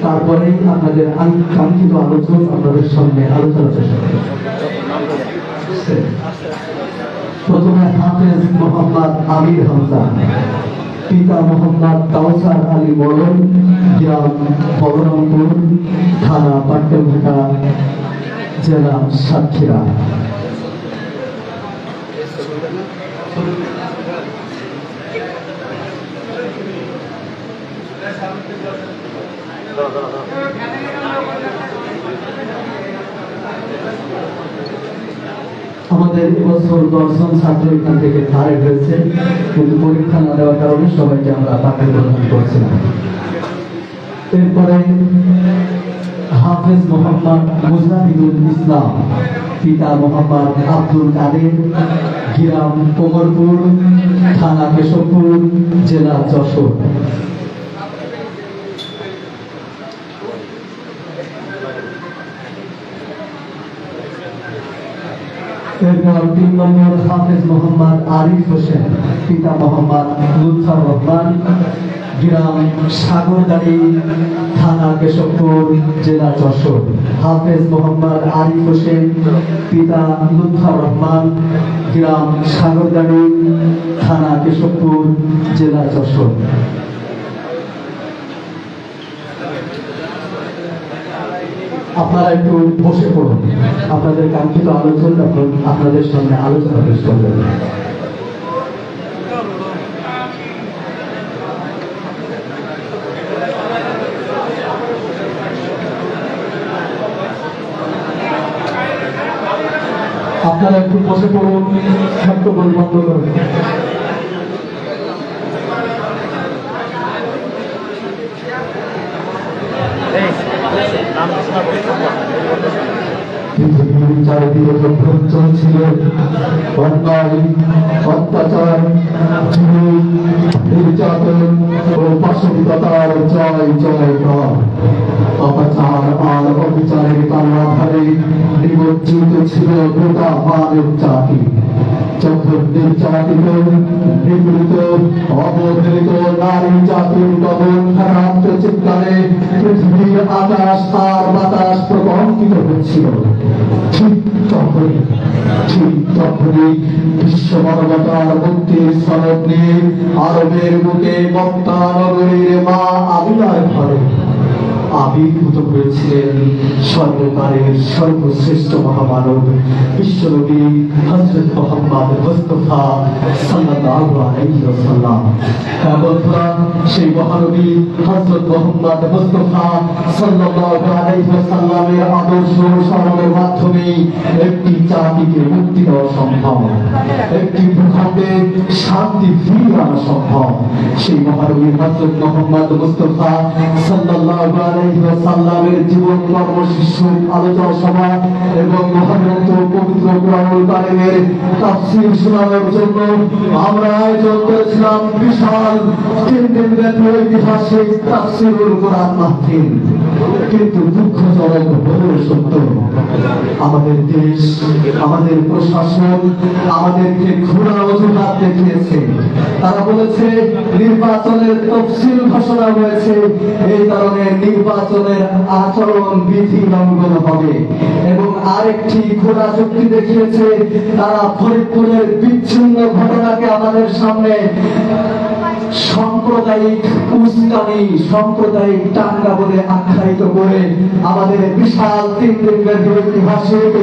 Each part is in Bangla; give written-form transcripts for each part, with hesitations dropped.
তারপরেই আপনাদের কাঙ্ক্ষিত আলোচনা আপনাদের সামনে আলোচনা চেষ্টা করব। প্রথমে হাফেজ মোহাম্মদ আমির হামজা, পিতা মোহাম্মদ কাউসার আলী মোড়ল, গ্রাম বলরামপুর, থানা পাট্টঘাটা, জেলা সাতক্ষীরা। আমাদের এবছর 10 জন ছাত্র এখান থেকে ধারে হয়েছে, কিন্তু পরীক্ষা না দেওয়ার কারণে সবাইকে আমরা বাতিল প্রদান করছিলাম। এরপরে হাফেজ মোহাম্মদ মুজাহিদুল ইসলাম, পিতা মোহাম্মদ আব্দুল কাদের, গ্রাম কোমরপুর, থানা কেশবপুর, জেলা যশোর। এরপর 3 নম্বর হাফেজ মোহাম্মদ আরিফ হোসেন, পিতা মোহাম্মদ লুৎফর রহমান, গ্রাম সাগরদাড়ি, থানা কেশবপুর, জেলা যশোর। হাফেজ মোহাম্মদ আরিফ হোসেন, পিতা লুৎফর রহমান, গ্রাম সাগরদাড়ি, থানা কেশবপুর, জেলা যশোর। আপনারা একটু বসে পড়ুন, আপনাদের কাঙ্ক্ষিত আলোচনা আপনাদের সামনে আলোচনা পেশ করবেন। আপনারা একটু বসে পড়ুন, হট্টগোল বন্ধ করুন। পৃথিবীর চারিদিকে যখন চলছিল অন্যায়, অত্যাচার, নির্যাতন ও পাশবিকতার জয় জয়কার, অত্যাচার আর অবিচারের কারাগারে নিমজ্জিত ছিল গোটা মানব জাতি। যখন নির্যাতিত, নিপীড়িত, অবহেলিত নারী জাতির গগন ভ্রান্ত চিৎকারে পৃথিবীর আকাশ আর বাতাস প্রকম্পিত হচ্ছিল, ঠিক তখনই বিশ্ব মানবতার মুক্তির সনদ নিয়ে আরবের বুকে মক্কা নগরীর মা আমিনার ঘরে আবির্ভূত হয়েছিলেন সর্বকালের সর্বশ্রেষ্ঠ মহামানব বিশ্বনবী হযরত মুহাম্মদ মুস্তাফা সাল্লাল্লাহু আলাইহি ওয়াসাল্লাম। হ্যাঁ বন্ধুরা, সেই মহানবী হযরত মুহাম্মদ মুস্তাফা সাল্লাল্লাহু আলাইহি ওয়াসাল্লামের আদর্শ স্মরণের মাধ্যমে একটি জাতিকে মুক্তি দেওয়া সম্ভব, একটি ভূখণ্ডে শান্তি ফিরিয়ে আনা সম্ভব। সেই মহানবী হযরত মুহাম্মদ মুস্তাফা সাল্লাল্লাহু আলাইহি ওয়াসাল্লামের জীবন কর্মশিক্ষা আলোচনা সভা এবং মহাগ্রন্থ পবিত্র কোরআনুল কারীমের তাফসীর শোনানোর জন্য আমরা আয়োজন করেছিলাম বিশাল 3 দিন ব্যাপী ঐতিহাসিক তাফসীরুল কোরআন মাহফিল। কিন্তু দুঃখজনক হলেও সত্য, আমাদের দেশ, আমাদের প্রশাসন আমাদেরকে ঘোরা অজুহাত দেখিয়েছে। তারা বলেছে নির্বাচনের তফসিল ঘোষণা হয়েছে, এই কারণে নির্বাচনের আচরণ বিধি লঙ্ঘন হবে। এবং আরেকটি ঘোরা যুক্তি দেখিয়েছে, তারা ফরিদপুরের বিচ্ছিন্ন ঘটনাকে আমাদের সামনে সাম্প্রদায়িক উস্কানি, সাম্প্রদায়িক দাঙ্গা বলে আখ্যায়িত করে আমাদের বিশাল 3 দিন ব্যাপী ঐতিহাসিক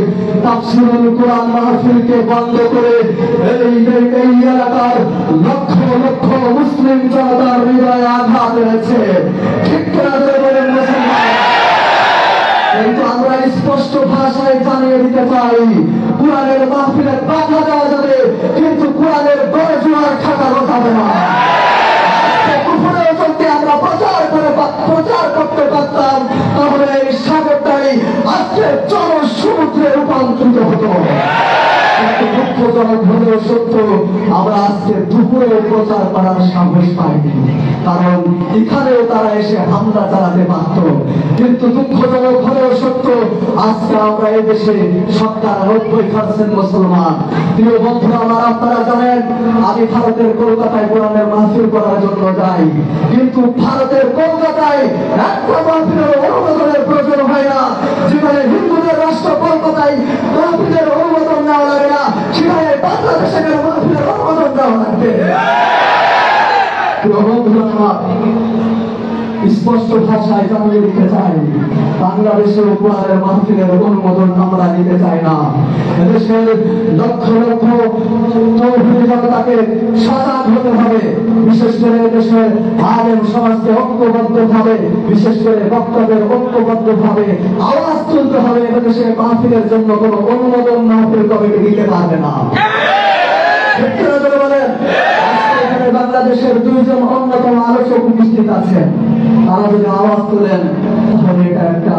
তাফসীরুল কোরআন মাহফিলকে বন্ধ করে এই এলাকার লক্ষ লক্ষ মুসলিম জনতার হৃদয়ে আঘাত এনেছে। ঠিক করে বলেন মুসলমান। কিন্তু আমরা স্পষ্ট ভাষায় জানিয়ে দিতে চাই, কোরআনের মাহফিলে বাধা দেওয়া যাবে, কিন্তু কোরআনের গড়ে জোয়ার খাটা বসাবে না। আমরা প্রচার করতে পারতাম, তাহলে এই সাগরটাই আজকে জনসমুদ্রে রূপান্তরিত হতো। দুঃখজনক হলেও সত্য, আমরা আজকে দুপুরে প্রচার করার সাহস পাইনি, কারণ এখানেও তারা এসে হামলা চালাতে পারত। কিন্তু দুঃখজনক হলেও সত্য, আজকে আমরা এই দেশে 90% মুসলমান। প্রিয় বন্ধুরা আমার, আপনারা জানেন আমি ভারতের কলকাতায় কোরআনের মাহফিল করার জন্য যাই, কিন্তু ভারতের কলকাতায় একটা মাহফিলের রাষ্ট্র কলকাতায় মাহফিলের অনুমোদন নেওয়া লাগে না, সেখানে বাংলাদেশের মাহফিলের অনুমোদন নেওয়া লাগবে। স্পষ্ট ভাষায় জানিয়ে দিতে চাই, বাংলাদেশের কোরআনের মাহফিলের অনুমোদন আমরা নিতে চাই না। দেশের লক্ষ লক্ষ তৌহিদি জনতাকে সজাগ হতে হবে, বিশেষ করে দেশের আলেম সমাজকে ঐক্যবদ্ধভাবে, বিশেষ করে বক্তাদের ঐক্যবদ্ধভাবে আওয়াজ তুলতে হবে। দেশে মাহফিলের জন্য কোনো অনুমোদন মাহফিল কমিটি দিতে পারবে না। বাংলাদেশের দুইজন অন্যতম আলোচক উপস্থিত আছেন, তারা যদি আওয়াজ তোলেন তাহলে এটা একটা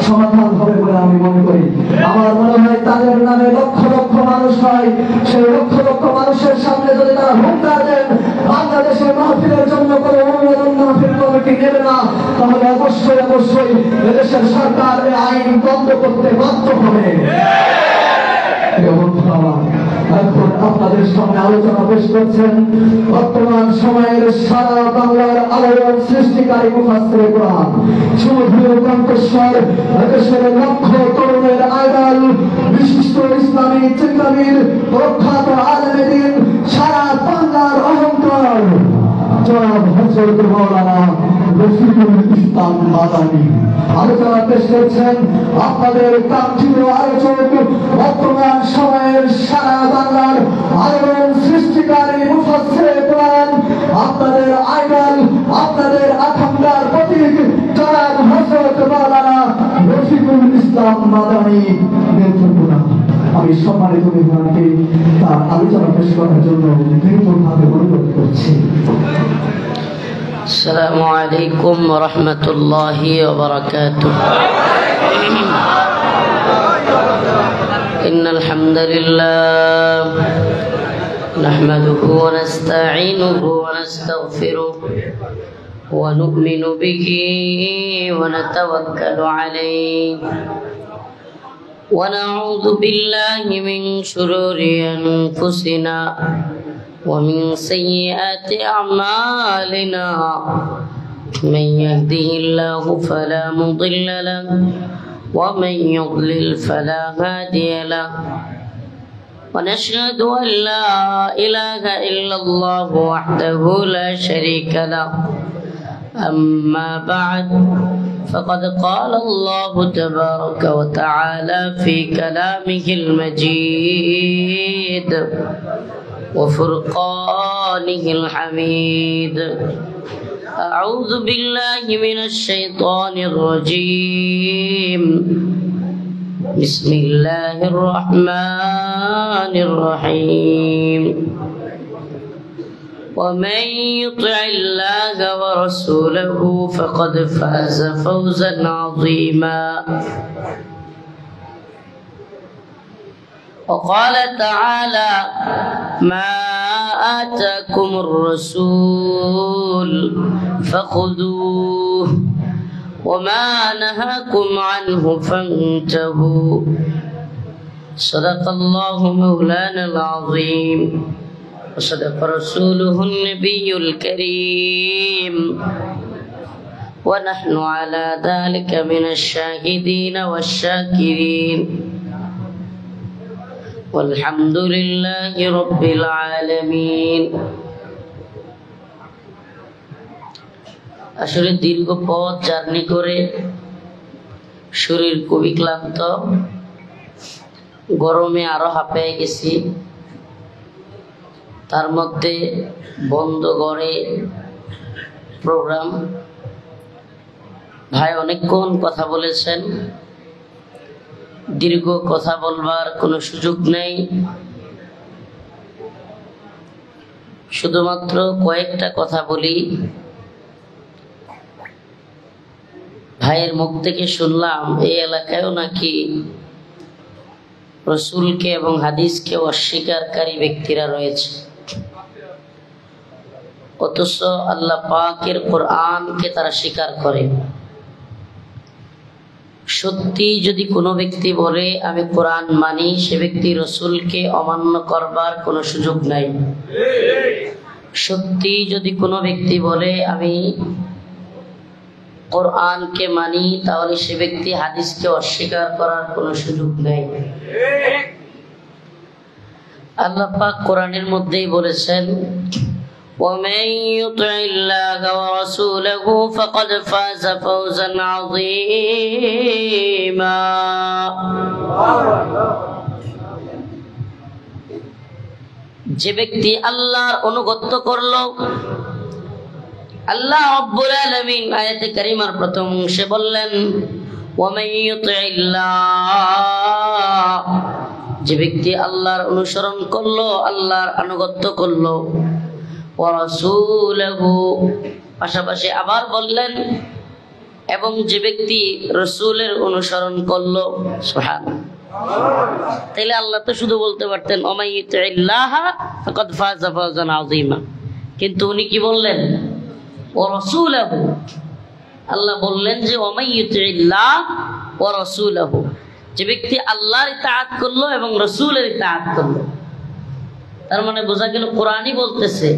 সমাধান হবে বলে আমি মনে করি। আমার মনে হয় তাদের নামে লক্ষ লক্ষ মানুষ হয়, সেই লক্ষ লক্ষ মানুষের সামনে যদি তারা হুঙ্কার দেন বাংলাদেশের মাহফিলের জন্য কোনো অনুমোদন মাহফিল কমিটি নেবে না, তাহলে অবশ্যই অবশ্যই এদেশের সরকার এই আইন বন্ধ করতে বাধ্য হবে। এখন আপনাদের সামনে আলোচনা পেশ করছেন বর্তমান সময়ের সারা বাংলার আলোড়ন সৃষ্টিকারী মুফাসসিরে কোরআন, সুমধুর কণ্ঠস্বর, দেশের লক্ষ তরুণের আইডল, বিশিষ্ট ইসলামী চিন্তাবিদ, প্রখ্যাত আলেমে দ্বীন, সারা বাংলার অহংকার জনাব হযরত মাওলানা রফিকুল ইসলাম মাদানী আলোচনা পেশ করছেন। আপনাদের কাঙ্ক্ষিত আলোচক, বর্তমান সময়ের সারা বাংলার আলোড়ন সৃষ্টিকারী মুফাসসিরে কোরআন, আপনাদের আইডল, আপনাদের আকাঙ্ক্ষার প্রতীক জনাব হযরত মাওলানা রফিকুল ইসলাম মাদানী নেতৃত্বে আমি সম্মানিত মেহমানকে তার আলোচনা পেশ করার জন্য বিনীতভাবে অনুরোধ করছি। السلام عليكم ورحمة الله وبركاته. إن الحمد لله نحمده ونستعينه ونستغفره ونؤمن به ونتوكل عليه ونعوذ بالله من شرور أنفسنا ومن سيئات أعمالنا، من يهده الله فلا مضل له ومن يضلل فلا هادي له، ونشهد أن لا إله إلا الله وحده لا شريك له. أما بعد فقد قال الله تبارك وتعالى في كلامه المجيد وفرقانه الحميد: أعوذ بالله من الشيطان الرجيم، بسم الله الرحمن الرحيم. ومن يطع الله ورسوله فقد فاز فوزا عظيما. وقال تعالى: ما آتاكم الرسول فخذوه وما نهاكم عنه فانتهوا. صدق الله مولانا العظيم وصدق رسوله النبي الكريم، ونحن على ذلك من الشاهدين والشاكرين، والحمد لله رب العالمين. আসলে দীর্ঘ পথ জার্নি করে শরীর খুবই ক্লান্ত, গরমে আরো হাঁপিয়ে গেছি। তার মধ্যে বন্ধ ঘরে প্রোগ্রাম, ভাই অনেকক্ষণ কথা বলেছেন, দীর্ঘ কথা বলবার কোনো সুযোগ নেই। শুধুমাত্র কয়েকটা কথা বলি। ভাইয়ের মুখ থেকে শুনলাম এই এলাকায়ও নাকি রসুলকে এবং হাদিসকে অস্বীকারী ব্যক্তিরা রয়েছে, অথচ আল্লাহ পাকের কোরআনকে তারা স্বীকার করে। সত্যি যদি কোনো ব্যক্তি বলে আমি কোরআন মানি, সে ব্যক্তি রসুলকে অমান্য করবার কোনো সুযোগ নাই। সত্যি যদি কোনো ব্যক্তি বলে আমি কোরআনকে মানি, তাহলে সে ব্যক্তি হাদিসকে অস্বীকার করার কোনো সুযোগ নেই। আল্লাহ পাক কোরআনের মধ্যেই বলেছেন, وَمَن يُطِعِ اللَّهَ وَرَسُولَهُ فَقَدْ فَازَ فَوْزًا عَظِيمًا। যে ব্যক্তি আল্লাহর আনুগত্য করলো, আল্লাহ রাব্বুল আলামিন আয়াতে কারিমার প্রথম অংশে বললেন, وَمَن يُطِعِ اللَّهَ, যে ব্যক্তি আল্লাহর অনুসরণ করলো, আল্লাহর আনুগত্য করলো, ওয়ারাসূলহু, পাশাপাশি আবার বললেন এবং যে ব্যক্তি রাসূলের অনুসরণ করলো। সুবহানাল্লাহ। তাহলে আল্লাহ তো শুধু বলতে পারতেন ওমাইয়ুতিল্লাহা ফাকাদ ফাযা ফাওজান আযীমা, কিন্তু উনি কি বললেন? ওয়ারাসূলহু। আল্লাহ বললেন যে ওমাইয়ুতিল্লাহ ওয়া রাসূলহু, যে ব্যক্তি আল্লাহর ইতাআত করলো এবং রাসূলের ইতাআত করলো। তার মানে বোঝা গেল কোরআনই বলতেছে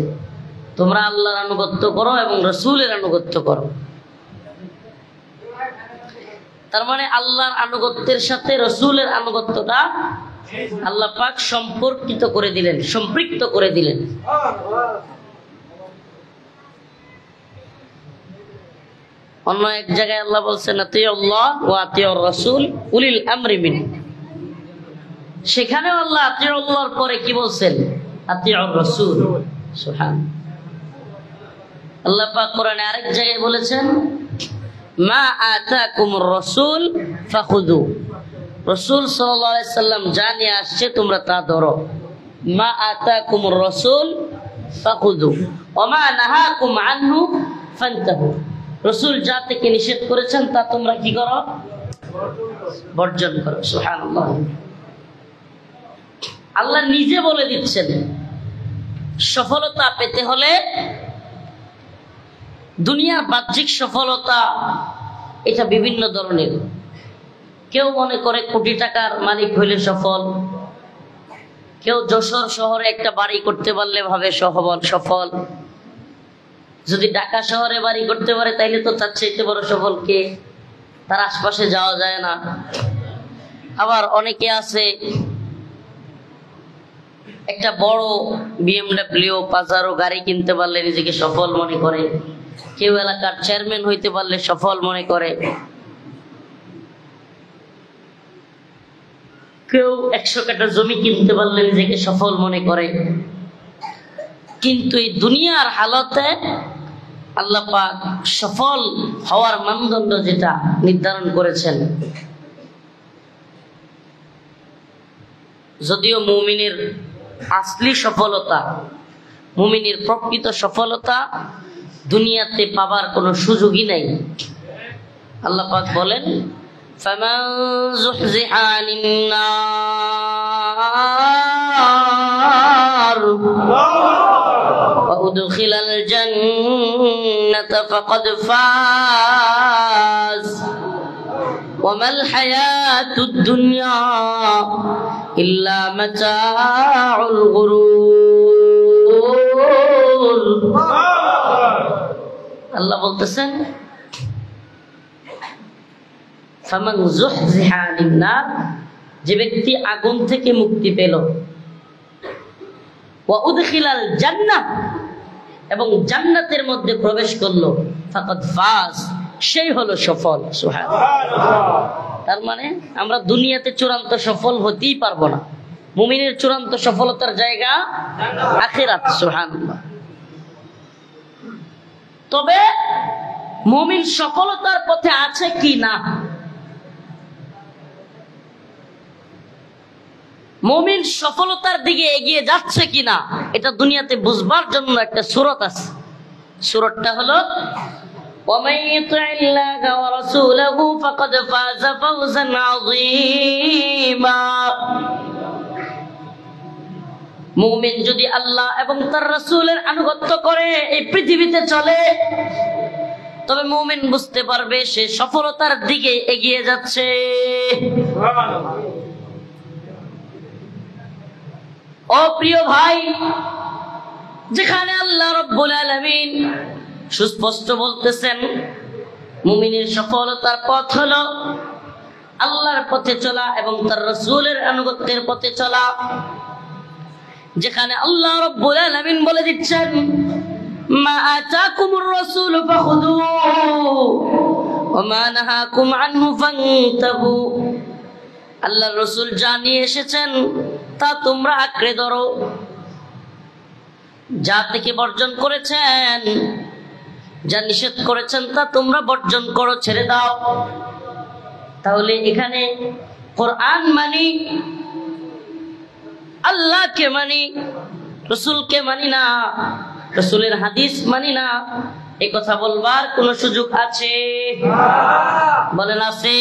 তোমরা আল্লাহর আনুগত্য করো এবং রাসূলের আনুগত্য করো। তার মানে আল্লাহর আনুগত্যের সাথে রাসূলের আনুগত্যটা আল্লাহ পাক সম্পর্কিত করে দিলেন, সম্পৃক্ত করে দিলেন। অন্য এক জায়গায় আল্লাহ বলছেন আতিউল্লাহ ওয়া আতিউর রাসূল উলিল আমরি মিনকুম, সেখানেও আল্লাহ আতিউল্লাহর পরে কি বলছেন? আতিউর রাসূল। সুবহানাল্লাহ। আল্লাহ পাক কোরআনে আরেক জায়গায় বলেছেন মা আতাকুমুর রাসূল ফাখুযু, রাসূল সাল্লাল্লাহু আলাইহি সাল্লাম যা নিয়ে আসছে তোমরা তা ধরো। মা আতাকুমুর রাসূল ফাখুযু ওয়া মা নাহাকুম আনহু ফান্তাহু, রাসূল যা থেকে নিষেধ করেছেন তা তোমরা কি করো? বর্জন করো। সুবহানাল্লাহ। আল্লাহ নিজে বলে দিচ্ছেন সফলতা পেতে হলে, দুনিয়ার বাহ্যিক সফলতা এটা বিভিন্ন ধরনের। কেউ মনে করে কোটি টাকার মালিক হইলে সফল, কেউ যশোর শহরে একটা বাড়ি করতে পারলে ভাবে সফল, যদি ঢাকা শহরে বাড়ি করতে পারে তাইলে তো তার চাইতে বড় সফল কে? তার আশপাশে যাওয়া যায় না। আবার অনেকে আছে একটা বড় BMW পাজারো গাড়ি কিনতে পারলে নিজেকে সফল মনে করে, কেউ এলাকার চেয়ারম্যান হইতে পারলে সফল মনে করে, কেউ 100 কাঠা জমি কিনতে পারলে নিজেকে সফল মনে করে। কিন্তু এই দুনিয়ার হালতে আল্লাহ পাক সফল হওয়ার মানদণ্ড যেটা নির্ধারণ করেছেন, যদিও মুমিনের আসলি সফলতা, মুমিনের প্রকৃত সফলতা দুনিয়াতে পাবার কোনো সুযোগই নাই। আল্লাহ পাক বলেন ফামান যুহজিহা আনিন নার ওয়া উদখিলাল জান্নাতা ফাকাদ ফাজ ওয়া মাল হায়াতুদ দুনিয়া ইল্লা মাতাউল গুরুর। আল্লাহ বলতেছেন ফামান যুহজিহা আনিন নার, যে ব্যক্তি আগুন থেকে মুক্তি পেল, ওয়া উদখিলাল জান্নাহ, এবং জান্নাতের মধ্যে প্রবেশ করলো, ফাকাদ ফাজ, সেই হলো সফল। সুবহানাল্লাহ। তার মানে আমরা দুনিয়াতে চূড়ান্ত সফল হতেই পারবো না, মুমিনের চূড়ান্ত সফলতার জায়গা আখিরাত। সুবহানাল্লাহ। তবে মুমিন সফলতার পথে আছে কি না, মুমিন সফলতার দিকে এগিয়ে যাচ্ছে কিনা, এটা দুনিয়াতে বুঝবার জন্য একটা সূরত আছে। সূরতটা হলো وَمَن يُطِعِ اللَّهَ وَرَسُولَهُ فَقَدْ فَازَ فَوْزًا عَظِيمًا। মুমিন যদি আল্লাহ এবং তার রাসূলের আনুগত্য করে এই পৃথিবীতে চলে, তবে মুমিন বুঝতে পারবে সে সফলতার দিকে এগিয়ে যাচ্ছে। ও প্রিয় ভাই, যেখানে আল্লাহ রাব্বুল আলামিন সুস্পষ্ট বলতেছেন মুমিনের সফলতার পথ হলো আল্লাহর পথে চলা এবং তার রাসূলের আনুগত্যের পথে চলা, যেখানে আল্লাহ রাব্বুল আলামিন বলে দিচ্ছেন মা আতাকুমুর রাসূলু ফাখুযুহু ওয়া মা নাহাকুম আনহু ফান্তাহু। আল্লাহর রাসূল যা নিয়ে এসেছেন তা তোমরা আঁকড়ে ধরো, যা থেকে বর্জন করেছেন, যা নিষেধ করেছেন তা তোমরা বর্জন করো, ছেড়ে দাও। তাহলে এখানে কোরআন মানি, আল্লাহকে মানি, রাসূলকে মানি না, রাসূলের হাদিস মানি না, এই কথা বলবার কোন সুযোগ আছে? বলেন আছে?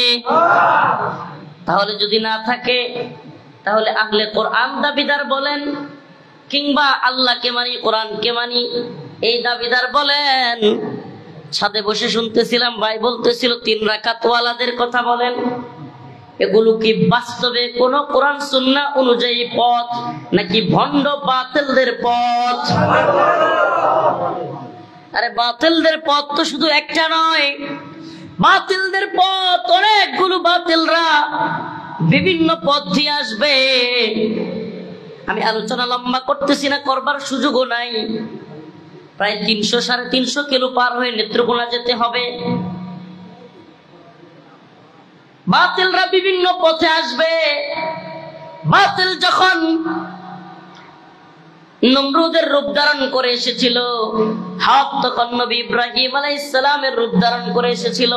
তাহলে যদি না থাকে, তাহলে আহলে কোরআন দাবিদার বলেন কিংবা আল্লাহকে মানি, কোরআনকে মানি এই দাবিদার বলেন। ছাদে বসে শুনতেছিলাম, ভাই বলতেছিল 3 রাকাত ওয়ালাদের কথা বলেন। এগুলো কি বাস্তবে কোন কোরআন সুন্নাহ অনুযায়ী পথ নাকি ভণ্ড বাতিলদের পথ? আরে বাতিলদের পথ তো শুধু একটা নয়, বাতিলদের পথ অনেকগুলো, বাতিলরা বিভিন্ন পথ দিয়ে আসবে। আমি আলোচনা লম্বা করতেছি না, করবার সুযোগও নাই। প্রায় 300-350 কিলো পার হয়ে নেত্রকোনা যেতে হবে। বাতিলরা বিভিন্ন পথে আসবে। বাতিল যখন নমরুদের রূপ ধারণ করে এসেছিল, হক তখন নবী ইব্রাহিম আলাইহিস সালামের রূপ ধারণ করে এসেছিল।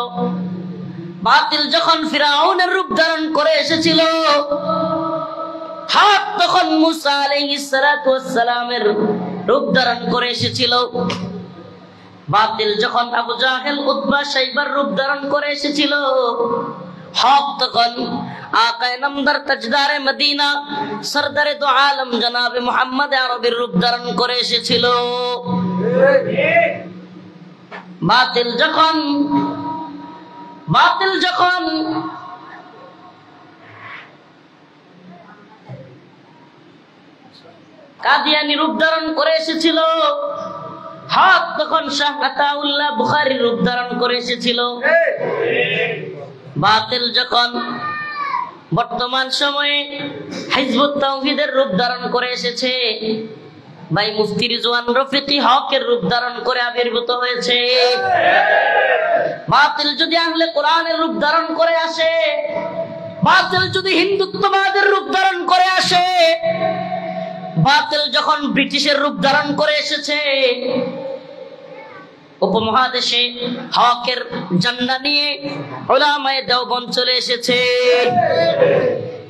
বাতিল যখন ফিরাউনের রূপ ধারণ করে এসেছিল, হক তখন মুসা আলাইহিস সালাতু ওয়াস সালামের রূপ ধারণ করে এসেছিল। বাতিল যখন আবু জাহেল, উতবা, শাইবার রূপ ধারণ করে এসেছিল, হক তখন আকায়ে নামদার, তাজদারে মদিনা, সরদারে দু আলম জনাবে মুহাম্মদ আরবির রূপ ধারণ করে এসেছিল। বাতিল যখন কাদিয়ানী রূপ ধারণ করে এসেছিল, হক তখন শাহ আতাউল্লাহ বুখারী রূপ ধারণ করে এসেছিল। বাতিল যখন বর্তমান সময়ে হিজবুত তাওহীদের রূপ ধারণ করে এসেছে, ভাই মুফতি রিজওয়ান রফিকি হকের রূপ ধারণ করে আবির্ভূত হয়েছে। বাতিল যদি আহলে কোরআনের রূপ ধারণ করে আসে, বাতিল যদি হিন্দুত্ববাদের রূপ ধারণ করে আসে, বাতিল যখন ব্রিটিশের রূপ ধারণ করে এসেছে, উপমহাদেশে হকের ঝান্ডা নিয়ে উলামায়ে দেওবন্দ চলে এসেছে,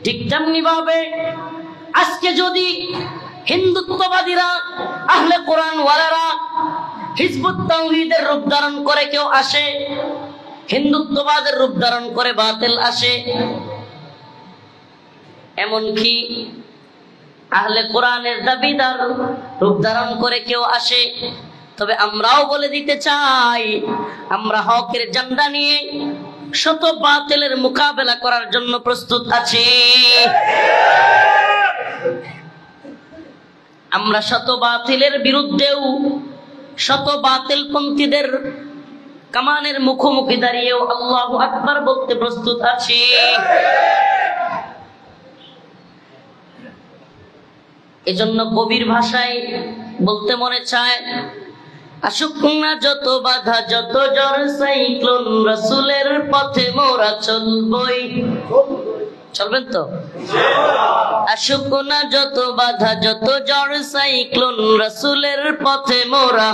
ঠিক তেমনি ভাবে আজকে যদি হিন্দুত্ববাদীরা, আহলে কোরআন ওয়ালারা হিজবুত তাওহীদের রূপ ধারণ করে কেউ আসে, হিন্দুত্ববাদের রূপ ধারণ করে বাতিল আসে, এমনকি আহলে কোরআনের দাবিদার রূপ ধারণ করে কেউ আসে, তবে আমরাও বলে দিতে চাই, আমরা হকের ঝান্ডা নিয়ে শত বাতিলের মোকাবেলা করার জন্য প্রস্তুত আছি। আমরা শত বাতিলের বিরুদ্ধেও, শত বাতিলপন্থীদের কামানের মুখোমুখি দাঁড়িয়েও আল্লাহু আকবার বলতে প্রস্তুত আছি। এজন্য কবির ভাষায় বলতে মনে চায়, আসুক না যত বাধা, যত ঝড় সাইক্লোন, রাসূলের পথে মোরা চলবই। চলবেন তো? আসুক না যত বাধা, যত ঝড় সাইক্লোন, রাসূলের পথে মোরা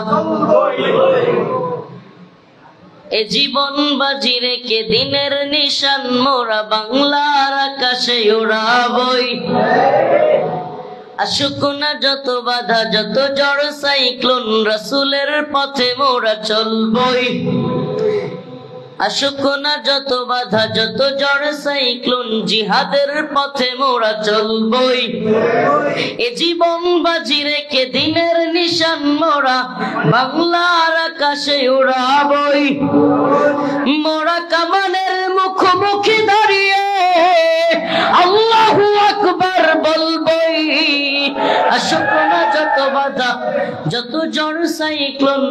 এ জীবন বাজি রেখে দিনের নিশান মোরা বাংলার আকাশে উড়াবই। আসুক না যত বাধা, যত ঝড় সাইক্লোন, রাসূলের পথে মোরা চলবই। আসুক না যত বাধা, যত ঝড় সাইক্লোন, জিহাদের পথে মোরা চলবই। এ জীবন বাজি রেখে দিনের নিশান মোরা বাংলার আকাশে উড়াবই। মোরা কামানের মুখোমুখি দাঁড়িয়ে আল্লাহু আকবার বলবই। আসুক না যত বাধা, যত ঝড় সাইক্লোন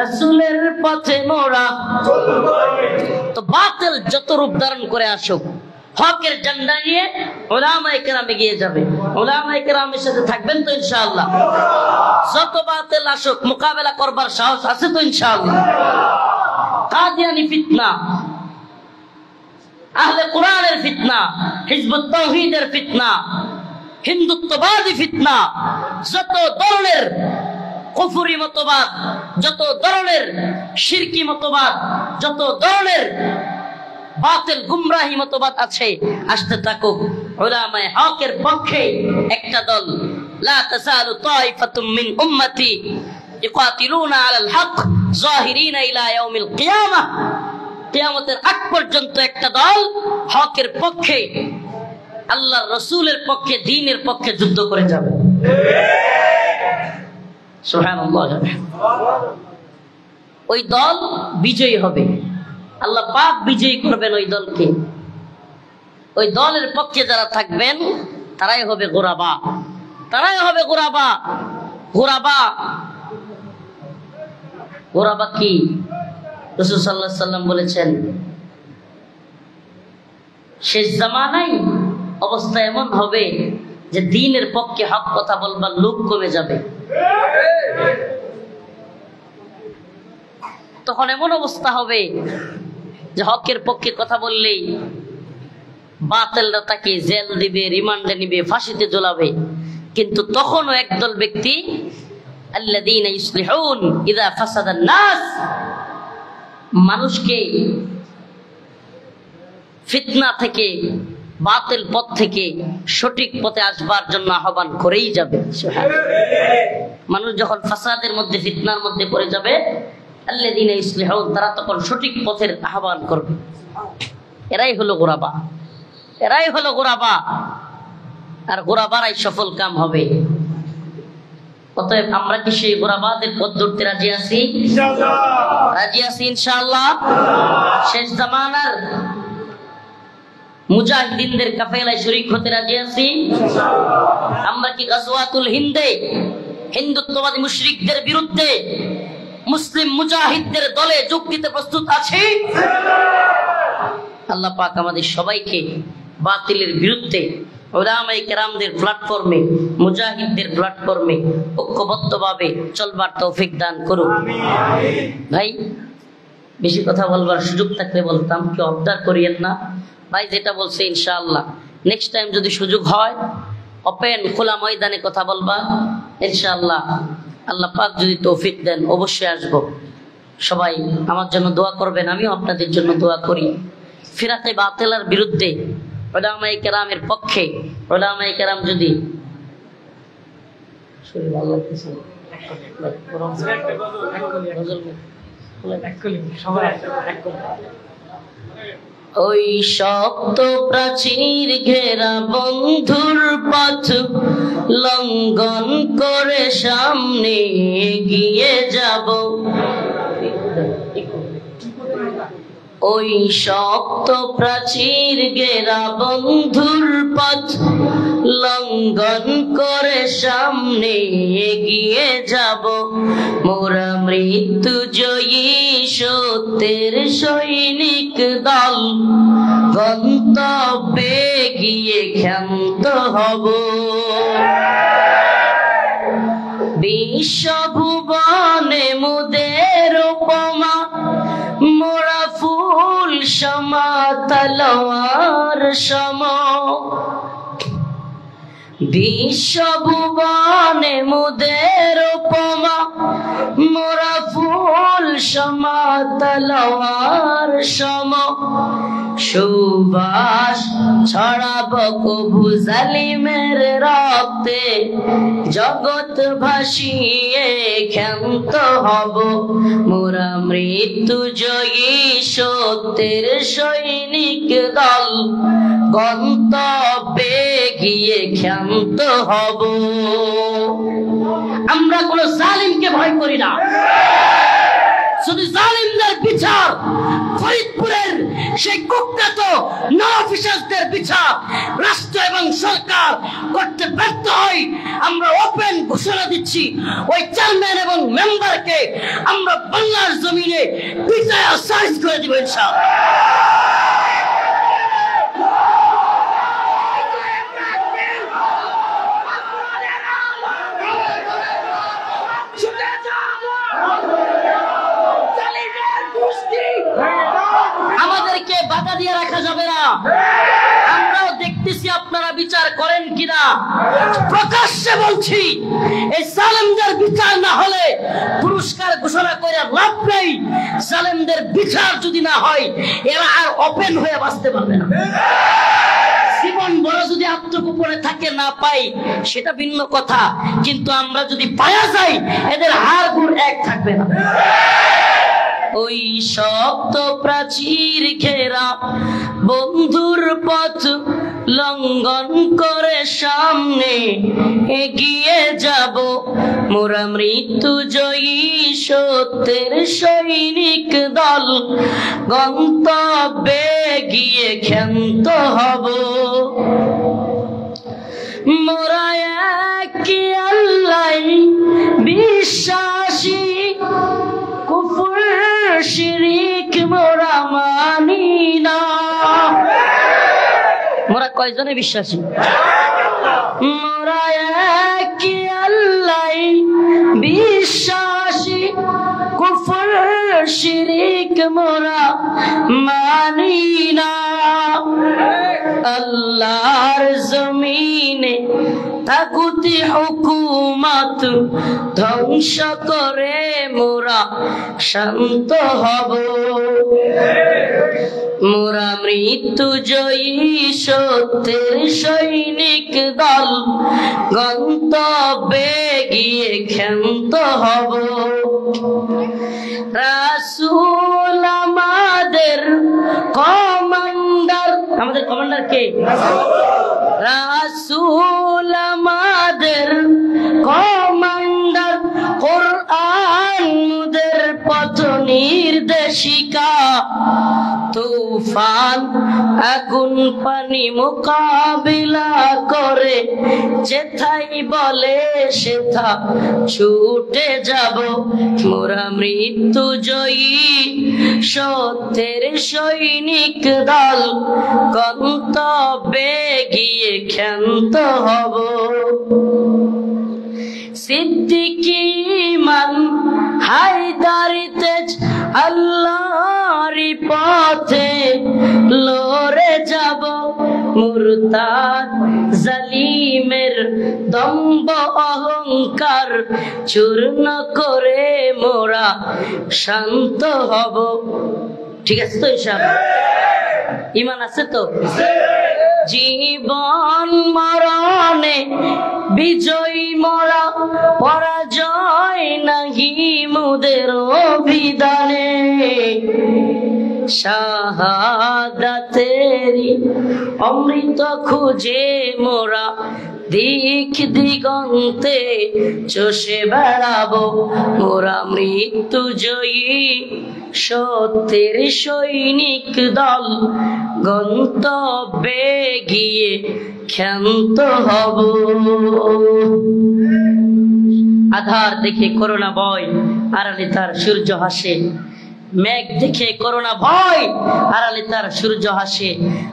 রাসূলের পথে মোরা। তো বাতিল যত রূপ ধারণ করে আসুক, হকের ঝান্ডা নিয়ে উলামায়ে কেরাম এগিয়ে যাবে। উলামায়ে কেরামের সাথে থাকবেন তো ইনশাআল্লাহ? যত বাতিল আসুক মোকাবেলা করবার সাহস আছে তো ইনশাআল্লাহ? কাদিয়ানি ফিতনা, আহলে কোরআনের ফিতনা, হিজবুত তাওহীদের ফিতনা, হিন্দুত্ববাদী ফিতনা, যত ধরনের কুফরি মতবাদ, যত ধরনের শিরকি মতবাদ, যত ধরনের বাতিল গুমরাহি মতবাদ আছে, আসতে থাকুক। উলামায়ে হকের পক্ষে একটা দল, লা তাসালু তাইফাতুম মিন উম্মতি ইকাতিলুনা আলাল হক যাহিরিনা ইলা ইয়াউমিল কিয়ামাহ। কিয়ামতের আগ পর্যন্ত একটা দল হকের পক্ষে, আল্লাহর রাসূলের পক্ষে, দ্বীনের পক্ষে যুদ্ধ করে যাবে। সুবহানাল্লাহ। ওই দল বিজয়ী হবে, আল্লাহ পাক বিজয়ী করবেন ওই দলকে। ওই দলের পক্ষে যারা থাকবেন তারাই হবে গোরাবা, তারাই হবে গোরাবা। গোরাবা, গোরাবা কি? রাসূল সাল্লাল্লাহু আলাইহি সাল্লাম বলেছেন, শেষ জামানায় অবস্থা এমন হবে যে দ্বীনের পক্ষে হক কথা বলবার লোক কমে যাবে। তখন এমন অবস্থা হবে যে হকের পক্ষে কথা বললেই বাতিলরা তাকে জেল দিবে, রিমান্ডে নিবে, ফাঁসিতে ঝোলাবে। কিন্তু তখনও একদল ব্যক্তি, আল্লাযীনা ইসলিহুন ইযা ফাসাদান নাস, মানুষকে ফিতনা থেকে, বাতিল পথ থেকে সঠিক পথে আসবার জন্য আহ্বান করেই যাবে। মানুষ যখন ফাসাদের মধ্যে, ফিতনার মধ্যে পড়ে যাবে, আল্লাযীনা ইসলিহুন, তারা তখন সঠিক পথের আহ্বান করবে। এরাই হলো গোরাবা, এরাই হলো গোরাবা। আর গোরাবারাই সফল কাম হবে। অতএব আমরা কি সেই গোরাবাদের পথ ধরতে রাজি আছি? রাজি আছি ইনশাআল্লাহ। শেষ জামানার মুজাহিদিনদের কাফেলায় শরীক হতে রাজি আছি? আমরা কি গাজওয়াতুল হিন্দে হিন্দুত্ববাদী মুশরিকদের বিরুদ্ধে মুসলিম মুজাহিদদের দলে যোগ দিতে প্রস্তুত আছি? আল্লাহ পাক আমাদের সবাইকে বাতিলের বিরুদ্ধে উলামায়ে কেরামদের প্ল্যাটফর্মে, মুজাহিদদের প্ল্যাটফর্মে ঐক্যবদ্ধভাবে চলবার তৌফিক দান করুন। ভাই, বেশি কথা বলবার সুযোগ থাকলে বলতাম, কি অবদার করিয়েন না ভাই। যেটা বলছে ইনশাআল্লাহ নেক্সট টাইম যদি সুযোগ হয় ওপেন খোলা ময়দানে কথা বলবা ইনশাআল্লাহ। আল্লাহ পাক যদি তৌফিক দেন অবশ্যই আসবো। সবাই আমার জন্য দোয়া করবেন, আমিও আপনাদের জন্য দোয়া করি। ফিরাতে বাতিলের বিরুদ্ধে উলামায়ে কেরামের পক্ষে, উলামায়ে কেরাম যদি ওই শক্ত প্রাচীর ঘেরা বন্ধুর পথ লঙ্ঘন করে সামনে এগিয়ে যাব। ওই শক্ত প্রাচীর ঘেরা বন্ধুর পথ লঙ্ঘন করে সামনে এগিয়ে যাব। মোরা মৃত্যু জয়ী সত্যের সৈনিক দল, গন্তব্যে গিয়ে ক্ষান্ত হব। বিশ্বভুবনে মুদের উপমা, মোরা ফুল সমা তলোয়ার সম। বিশ্বভুবনে মুদের উপমা, মোরা ফুল সমা তলোয়ার সম। সুবাস ছড়াব কবু জালিমের রক্তে, জগৎ ভাসিয়ে ক্ষান্ত হব। মোরা মৃত্যু জয়ী সত্যের সৈনিক দল, গন্তব্যে গিয়ে ক্ষান্ত হব। আমরা কোন জালিমকে ভয় করি না, শুধু জালিমদের বিচার, ফরিদপুরের সেই কুখ্যাত নফিসাসদের বিচার রাষ্ট্র এবং সরকার করতে ব্যর্থ হয়, আমরা ওপেন ঘোষণা দিচ্ছি ওই চেয়ারম্যান এবং মেম্বারকে আমরা বাংলার জমিনে বিচার সাইজ করে দিব ইনশাআল্লাহ। আমাদেরকে বাধা দিয়ে রাখা যাবে না। আমরাও দেখতেছি আপনারা বিচার করেন কিনা। প্রকাশ্যে বলছি, এই জালেমদের বিচার না হলে পুরস্কার ঘোষণা করে লাভ নেই। জালেমদের বিচার যদি না হয়, এরা আর ওপেন হয়ে বাঁচতে পারবে না। জীবন বড় যদি আত্মগোপনে থাকে না পাই সেটা ভিন্ন কথা, কিন্তু আমরা যদি পাওয়া যাই এদের হাড় গুড় এক থাকবে না। ওই শক্ত প্রাচীর ঘেরা বন্ধুর পথ লঙ্ঘন করে সামনে এগিয়ে যাব, মোরা মৃত্যু জয়ী সত্যের সৈনিক দল, গন্তব্যে গিয়ে ক্ষান্ত হব। মোরা একে আল্লাহ বিশ্বাসী, কুফর শিরিক মোরা মানি না। মোরা কয়জনে বিশ্বাসী? মোরা একে আল্লাহ বিশ্বাসী, কুফর শিরিক মোরা মানি না। আল্লাহর জমিনে তাগুতি হুকুমত ধ্বংস করে মোরা শান্ত হব, মোরা মৃত্যু জয়ী সত্যের সৈনিক দল, গন্তব্যে গিয়ে ক্ষান্ত হব। রাসূল আমাদের কমান্ডার, আমাদের কমান্ডার কে? রাসূল আমাদের কমান্ডার, কোরআন মুদের পথ নির্দেশিকা, তুফান আগুন পানি মোকাবিলা করে যেথাই বলে সেথা ছুটে যাব, মোরা মৃত্যু জয়ী সত্যের সৈনিক দল, গন্তব্যে গিয়ে ক্ষান্ত হব। সিদ্দিকী ঈমান হায়দারি তেজ আল্লাহর পথে লড়ে যাব, মুরতাদ জালিমের দম্ভ অহংকার চূর্ণ করে মোরা শান্ত হব। ঠিক আছে তো? ইনশাআল্লাহ ঈমান আছে তো? জীবন মরণে বিজয়ী মোরা, পরাজয় নাহি মুদের অভিধানে, শাহাদাতেরি অমৃত খুঁজে মোরা দিক দিগন্তে চষে বেড়াবো, মোরা মৃত্যু জয়ী সত্যের সৈনিক দল, গন্তব্যে গিয়ে ক্ষান্ত হব। আধার দেখে করোনা ভয়, আড়ালে তার সূর্য হাসে। মেঘ দেখে করোনা ভয়, আড়ালে তার সূর্য হাসে।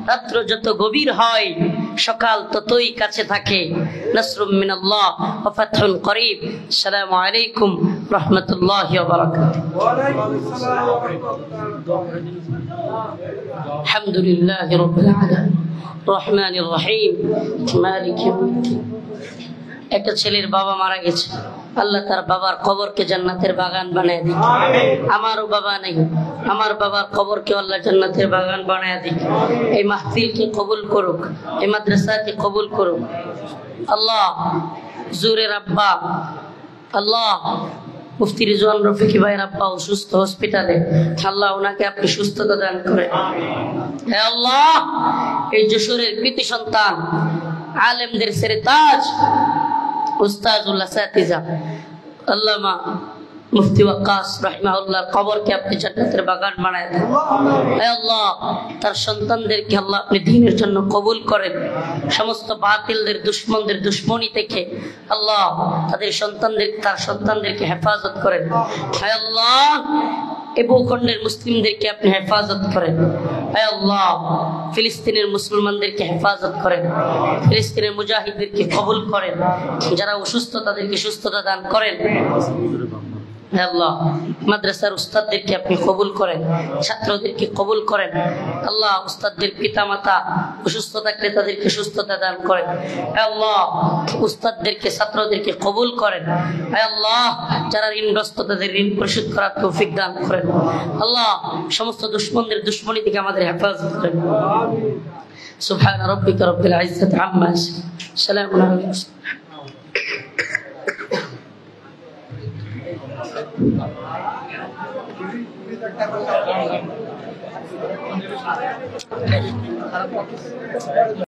রাত্র যত গভীর হয়, সকাল ততই কাছে থাকে। নাসরুম মিনাল্লাহ ওয়া ফাতহুন করিব। আসসালামু আলাইকুম রাহমাতুল্লাহি ওয়া বারাকাতুহু। আলহামদুলিল্লাহি রাব্বিল আলামিন রহমানির রহিম মালিকি ইয়াউমিদ্দিন। একটা ছেলের বাবা মারা গেছে, আল্লাহ তার বাবার কবরকে জান্নাতের বাগান বানায় দিক। আমারও বাবা নেই, আমার বাবার কবরকে আল্লাহ জান্নাতের বাগান বানায় দিক। এই মাহফিলকে কবুল করুক, এই মাদ্রাসাকে কবুল করুক। আল্লাহ জুরের আব্বা, আল্লাহ মুফতি রিজওয়ান রফিকি ভাইয়ের আব্বা অসুস্থ হসপিটালে, আল্লাহ ওনাকে আপনি সুস্থতা দান করেন। হে আল্লাহ, এই যশোরের কৃতি সন্তান, আলেমদের সেরে তাজ, উস্তাজুল আসাতিজা আল্লামা মুফতি ওয়াক্কাস রাহিমাহুল্লাহর কবরকে আপনি জান্নাতের বাগান বানায় দেন। হে আল্লাহ, তার সন্তানদেরকে আল্লাহ আপনি দ্বীনের জন্য কবুল করেন। সমস্ত বাতিলদের দুশমনদের দুশমনি থেকে আল্লাহ তার সন্তানদেরকে হেফাজত করেন। হে আল্লাহ, এই ভূখণ্ডের মুসলিমদেরকে আপনি হেফাজত করেন। হে আল্লাহ, ফিলিস্তিনের মুসলমানদেরকে হেফাজত করেন। ফিলিস্তিনের মুজাহিদদেরকে কবুল করেন। যারা অসুস্থ তাদেরকে সুস্থতা দান করেন। হে আল্লাহ, মাদ্রাসার উস্তাদদেরকে আপনি কবুল করেন, ছাত্রদেরকে কবুল করেন। আল্লাহ, উস্তাদদের পিতামাতা অসুস্থ থাকলে তাদেরকে সুস্থতা দান করেন। হে আল্লাহ, উস্তাদদেরকে ছাত্রদেরকে কবুল করেন। হে আল্লাহ, যারা ঋণগ্রস্ত তাদের ঋণ পরিশোধ করার তৌফিক দান করেন। আল্লাহ, সমস্ত দুশমনদের দুশমনি থেকে আমাদের হেফাজত করেন। সুবহান রাব্বিকা রাব্বিল ইজ্জাতি আম্মা ইয়াসিফুন, সালামুন আলাল মুরসালিন।